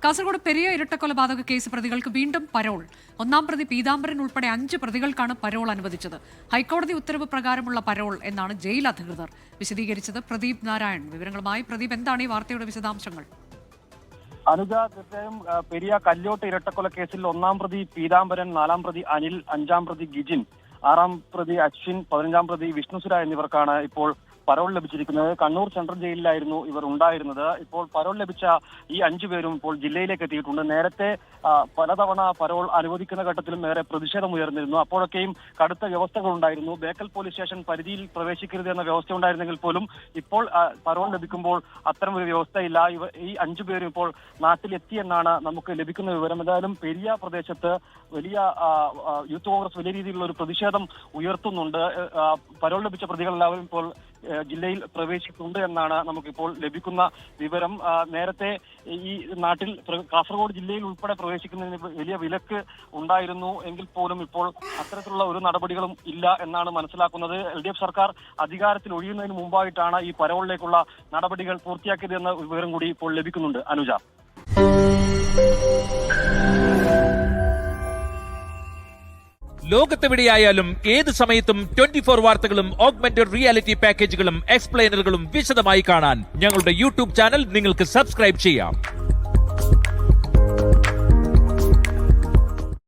Kasaragod Periya ഇരട്ടക്കൊലപാതക case പ്രതികൾക്ക് വീണ്ടും parole. ഒന്നാം പ്രതി പീതാംബരൻ ഉൾപ്പെടെ 5 പ്രതികൾക്കാണ് പരോൾ അനുവദിച്ചത്. ഹൈക്കോടതി ഉത്തരവ് പ്രകാരമുള്ള പരോൾ എന്നാണ് ജയിൽ അധികൃതർ വിശദീകരിച്ചത്. പ്രദീപ് നാരായൺ വിവരങ്ങളുമായി. പ്രദീപ്, എന്താണ് ഈ വാർത്തയുടെ വിശദാംശങ്ങൾ? അനുജ, തീർച്ചയായും പെരിയ കല്യോട്ട് ഇരട്ടക്കൊല കേസിൽ ഒന്നാം പ്രതി പീതാംബരൻ, 4ാം പ്രതി അനിൽ, 5ാം പ്രതി ഗിജിൻ, 6ാം പ്രതി അശ്വിൻ, 15ാം പ്രതി വിഷ്ണുസുര എന്നിവർക്കാണ് ഇപ്പോൾ പരോൾ ലഭിച്ചിരിക്കുന്നത്. കണ്ണൂർ സെൻട്രൽ ജയിലിലായിരുന്നു ഇവർ ഉണ്ടായിരുന്നത്. ഇപ്പോൾ പരോൾ ലഭിച്ച ഈ 5 പേരും ഇപ്പോൾ ജില്ലയിലേക്ക് എത്തിയിട്ടുണ്ട്. നേരത്തെ പലതവണ പരോൾ അനുവദിക്കുന്ന ഘട്ടത്തിലും ഏറെ പ്രതിഷേധം ഉയർന്നിരുന്നു. അപ്പോഴൊക്കെയും കടുത്ത വ്യവസ്ഥകൾ ഉണ്ടായിരുന്നു. ബേക്കൽ പോലീസ് സ്റ്റേഷൻ പരിധിയിൽ പ്രവേശിക്കരുത് എന്ന വ്യവസ്ഥ ഉണ്ടായിരുന്നെങ്കിൽ പോലും ഇപ്പോൾ പരോൾ ലഭിക്കുമ്പോൾ അത്തരം ഒരു വ്യവസ്ഥയില്ല. ഈ 5 പേരും ഇപ്പോൾ നാട്ടിലെത്തിയെന്നാണ് നമുക്ക് ലഭിക്കുന്ന വിവരം. എന്തായാലും പെരിയ പ്രദേശത്ത് വലിയ യൂത്ത് കോൺഗ്രസ് വലിയ രീതിയിലുള്ള ഒരു പ്രതിഷേധം ഉയർത്തുന്നുണ്ട്. പരോൾ ലഭിച്ച പ്രതികളെല്ലാവരും ഇപ്പോൾ ജില്ലയിൽ പ്രവേശിക്കുന്നുണ്ട് എന്നാണ് നമുക്കിപ്പോൾ ലഭിക്കുന്ന വിവരം. നേരത്തെ ഈ നാട്ടിൽ കാസർഗോഡ് ജില്ലയിൽ ഉൾപ്പെടെ പ്രവേശിക്കുന്നതിന് വലിയ വിലക്ക് ഉണ്ടായിരുന്നു എങ്കിൽ പോലും ഇപ്പോൾ അത്തരത്തിലുള്ള ഒരു നടപടികളും ഇല്ല എന്നാണ് മനസ്സിലാക്കുന്നത്. LDF സർക്കാർ അധികാരത്തിൽ ഒഴിയുന്നതിന് മുമ്പായിട്ടാണ് ഈ പരോളിലേക്കുള്ള നടപടികൾ പൂർത്തിയാക്കിയത് എന്ന വിവരം കൂടി ഇപ്പോൾ ലഭിക്കുന്നുണ്ട്. അനുജ, ലോകത്തെവിടെയായാലും ഏത് സമയത്തും 24 വാർത്തകളും ഓഗ്മെന്റഡ് റിയാലിറ്റി പാക്കേജുകളും എക്സ്പ്ലെയിനറുകളും വിശദമായി കാണാൻ ഞങ്ങളുടെ യൂട്യൂബ് ചാനൽ നിങ്ങൾക്ക് സബ്സ്ക്രൈബ് ചെയ്യാം.